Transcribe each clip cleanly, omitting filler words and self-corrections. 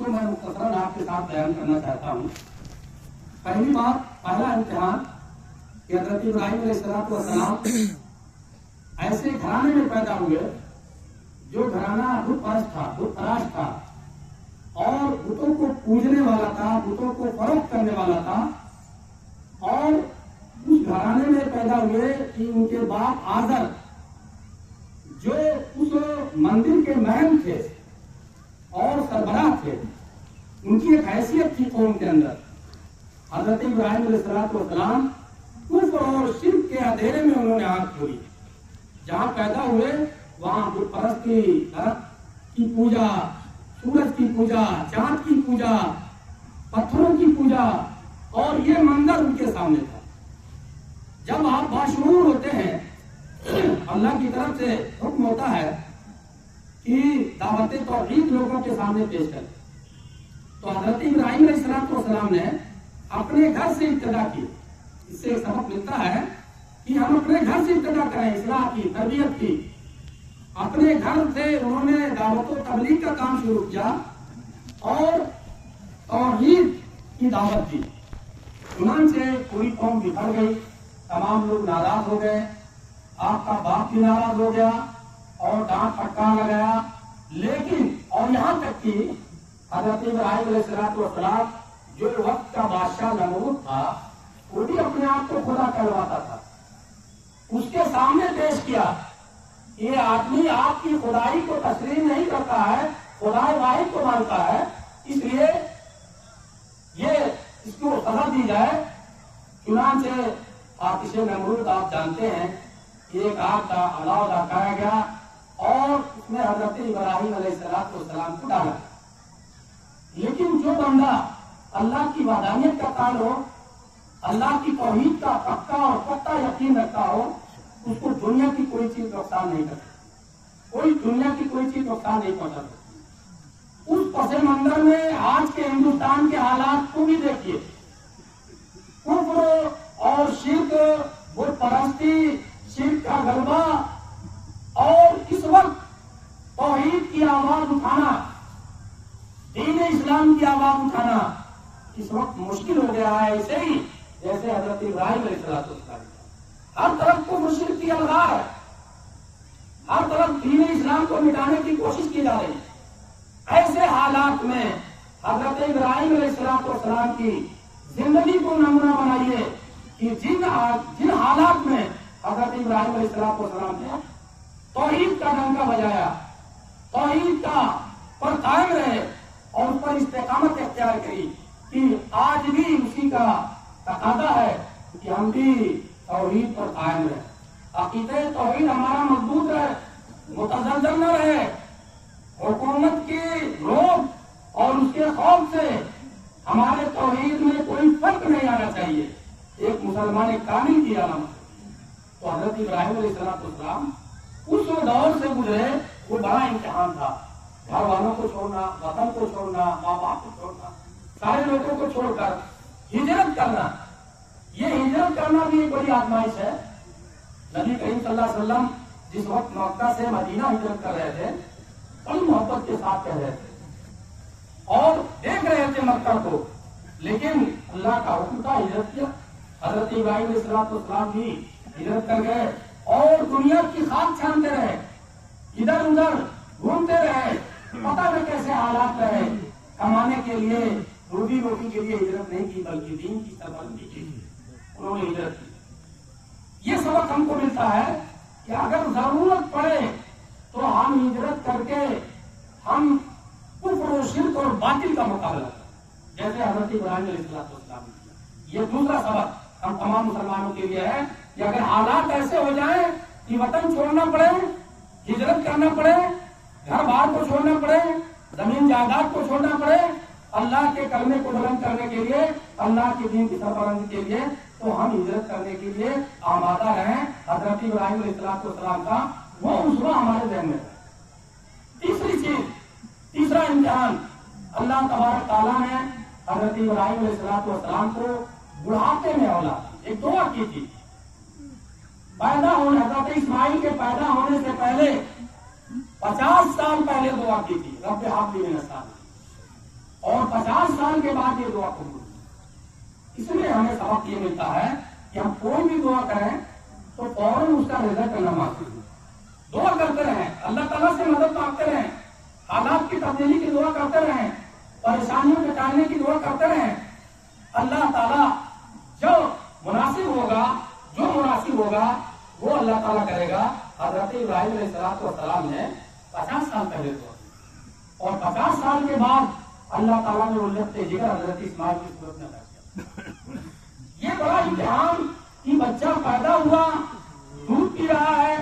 को मैं मुख्तसरन आपके साथ बयान करना चाहता हूँ। पहली बात, पहला इम्तिहान कि हज़रत इब्राहीम अलैहिस्सलाम ऐसे घराने में पैदा हुए जो घराना बुत पराश था और बुतों को पूजने वाला था, बुतों को फरोख्त करने वाला था। और उस घराने में पैदा हुए कि उनके बाप आदर जो उस मंदिर के महंत थे और सरबराह थे, उनकी एक हैसियत थी कौम के अंदर। हज़रत इब्राहीम अलैहिस्सलाम कुफ्र और शिर्क के अंधेरे में उन्होंने आंख खोली। जहाँ पैदा हुए वहाँ बुत परस्ती की पूजा, सूरज की पूजा, चांद की पूजा, पत्थरों की पूजा, और ये मंजर उनके सामने था। जब आप बाशऊर होते हैं, अल्लाह की तरफ से हुक्म होता है कि दावत तौहीद लोगों के सामने पेश करें, तो हज़रत इब्राहीम अलैहिस्सलाम ने अपने घर से इब्तिदा की। इससे एक सबक मिलता है कि हम अपने घर से इब्तिदा करें, इस्लाह की, तरबियत की। अपने घर से उन्होंने दावत और तबलीग का काम शुरू किया और तौहीद की दावत दी। चुनांचे पूरी कौम बिखर गई, तमाम लोग नाराज हो गए, आपका बाप भी नाराज हो गया और डांट फटकार लगाया। लेकिन और यहाँ तक कि हज़रत इब्राहीम अलैहिस्सलाम जो वक्त का बादशाह नमरूद था, वो भी अपने आप को खुदा कहलवाता था। उसके सामने पेश किया, ये आदमी आपकी खुदाई को तस्लीम नहीं करता है, खुदाई वाहिद को मानता है, इसलिए ये इसको सजा दी जाए। चुनांचे आतिशे नमरूद आप जानते हैं, एक आग का अलाव लगाया गया और उसमें हज़रत इब्राहीम अलैहिस्सलाम को डाला। लेकिन जो बंदा अल्लाह की वहदानियत का काल हो, अल्लाह की तौहीद का पक्का और पक्का यकीन रखता हो, उसको दुनिया की कोई चीज नुकसान नहीं करती, कोई दुनिया की कोई चीज नुकसान नहीं पहुंचा सकती। उस पसे मंजर में आज के हिंदुस्तान के हालात को भी देखिए। कुफ्र और शिर्क, बुत परस्ती, शिर्क का गलबा, और इस वक्त तौहीद की आवाज उठाना, दीन इस्लाम की आवाज उठाना इस वक्त मुश्किल हो गया है। ऐसे ही जैसे हज़रत इब्राहीम अलैहिस्सलाम, हर तरफ को मुश्किल की अलगार है, हर तरफ दीन इस्लाम को मिटाने की कोशिश की जा रही है। ऐसे हालात में हज़रत इब्राहीम अलैहिस्सलाम की जिंदगी को नमूना बनाइए कि जिन हालात में हज़रत इब्राहीम अलैहिस्सलाम ने तौहीद का डंका बजाया, तौहीद का पर कायम रहे और उस पर इस्तेकामत इख्तियार करी, कि आज भी उसी का तकादा है कि हम भी तौहीद पर कायम रहे, अकीदे तौहीद हमारा मजबूत रहे, मुतज़ल्ज़ल न रहे। हुकूमत के रोब और उसके खौफ से हमारे तौहीद में कोई फर्क नहीं आना चाहिए। एक मुसलमान कामिल की अलामत। तो हज़रत इब्राहीम अलैहिस्सलाम उस दौर से गुजरे, वो बड़ा इम्तिहान था। घर वालों को छोड़ना, वतन को छोड़ना, माँ बाप को छोड़ना, सारे लोगों को छोड़कर हिजरत करना, ये हिजरत करना भी एक बड़ी आजमाइश है। नबी करीम सल्लल्लाहु अलैहि वसल्लम जिस वक्त मक्का से मदीना हिजरत कर रहे थे, बड़ी मोहब्बत के साथ कह रहे थे और देख रहे थे मक्का को, लेकिन अल्लाह का हुक्म था, हिजरत किया। हज़रत इब्राहीम अलैहिस्सलाम भी हिजरत कर गए और दुनिया की खाक छानते रहे, इधर उधर घूमते रहे, पता न कैसे हालात रहे। कमाने के लिए, रोजी रोटी के लिए हिजरत नहीं की, बल्कि दीन की सरबलंदी की उन्होंने हिजरत की। ये सबक हमको मिलता है कि अगर जरूरत पड़े तो हम हिजरत करके हम कुफ्र और शिर्क और बातिल का मुकाबला करें, जैसे हज़रत इब्राहीम अलैहिस्सलाम ने किया। ये दूसरा सबक हम तमाम मुसलमानों के लिए है कि अगर हालात ऐसे हो जाए कि वतन छोड़ना पड़े, हिजरत करना पड़े, घर बार को छोड़ना पड़े, जमीन जायदाद को छोड़ना पड़े, अल्लाह के कलमे को बुलंद करने के लिए, अल्लाह के दीन की सरबलंदी के लिए, तो हम हिजरत करने के लिए आमादा रहें। हज़रत इब्राहीम अलैहिस्सलाम का वो उसवा हमारे ज़हन में है। तीसरी चीज, तीसरा इम्तिहान, अल्लाह तबारक तआला ने हज़रत इब्राहीम अलैहिस्सलाम को बुढ़ापे में औलाद एक दुआ की थी। पैदा होने, हज़रत इस्माइल के पैदा होने से पहले 50 साल पहले दुआ की थी, रब्बे हाब ली मिनस सालिहीन, اور 50 سال کے بعد یہ دعا قبول ہوئی۔ اس میں ہمیں سبق یہ ملتا ہے کہ ہم کوئی بھی دعا کریں تو فوراً اس کا رزلٹ نہ مانگتے ہیں، دعا کرتے رہیں، اللہ تعالیٰ سے مدد مانگتے رہیں، حالات کی تبدیلی کی دعا کرتے رہیں، پریشانیوں کے ٹالنے کی دعا کرتے رہیں۔ اللہ تعالیٰ جو مناسب ہوگا وہ اللہ تعالیٰ کرے گا۔ حضرت ابراہیم علیہ السلام نے 50 سال پہلے دعا کی اور 50 سال کے بعد اللہ تعالیٰ نے الجھتے جگر حضرت اسماعیل کی صورت میں کیا۔ یہ بڑا امتحان کہ بچہ پیدا ہوا، دودھ پی رہا ہے،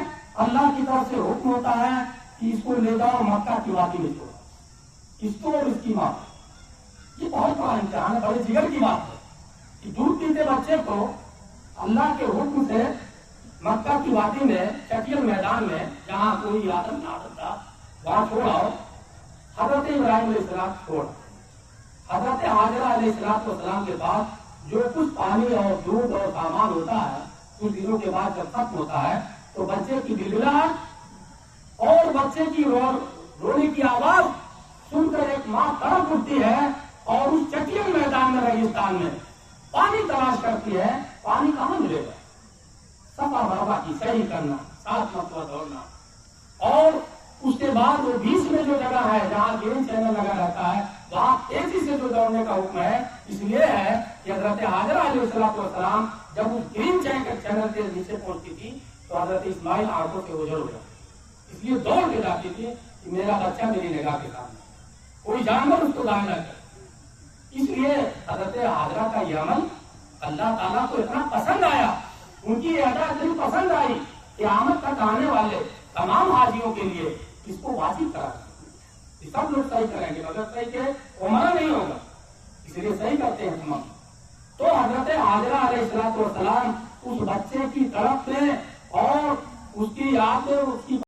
اللہ کی طرف سے حکم ہوتا ہے کہ اس کو لے جاؤ مکہ کی وادی میں چھوڑو، اس کو اور اس کی ماں۔ یہ بہت بڑا امتحان ہے، بڑے جگر کی بات ہے کہ دودھ پیتے بچے کو اللہ کے حکم سے مکہ کی وادی میں چٹیل میدان میں جہاں کوئی آدم نہ تھا وہاں چھوڑاؤ۔ حضرت ابراہیم علیہ السلام چھوڑ، حضرت حاجرہ علیہ السلام کے پاس جو کچھ پانی اور دودھ اور سامان ہوتا ہے کچھ دنوں کے بعد جب ختم ہوتا ہے تو بچے کی گڑگڑاہٹ اور بچے کی رونے کی آواز سن کر ایک ماں تڑپ اٹھتی ہے اور اس چٹیل میدان میں ریگستان میں پانی تلاش کرتی ہے۔ پانی کہاں ملے گا؟ صفا مروا کی سیر کرنا، 7 مرتبہ دوڑنا، اور اس کے بعد وہ 20 میں جو جگہ ہے جہاں گرین چینل لگا رہتا ہے وہاں تیزی سے جو دوڑنے کا حکم ہے اس لیے ہے کہ حضرت حاجرہ علیہ السلام جب اس گرین چینل کے نیچے پہنچتی تھی تو حضرت اسماعیل آنکھوں سے اوجھل ہو جاتے، اس لیے دوڑ کے جاتی تھی کہ میرا بچہ میری نگاہ کے سامنے، کوئی جانور اس کو ضائع نہ کرے۔ اس لیے حضرت حاجرہ کا یہ عمل اللہ تعالیٰ کو اتنا پسند آیا، ان کی یہ ادا اتنی پسند آئی کہ قیامت تک آنے والے تمام حاجیوں کے لیے اس کو واجب کرا دیا۔ سب لوگ صحیح کریں گے مگر صحیح کے عمرہ نہیں ہوگا، اس لیے صحیح کرتے ہیں تمام۔ تو حضرت حاجرہ علیہ السلام اس بچے کی طرف سے اور اس کی یاد اس کی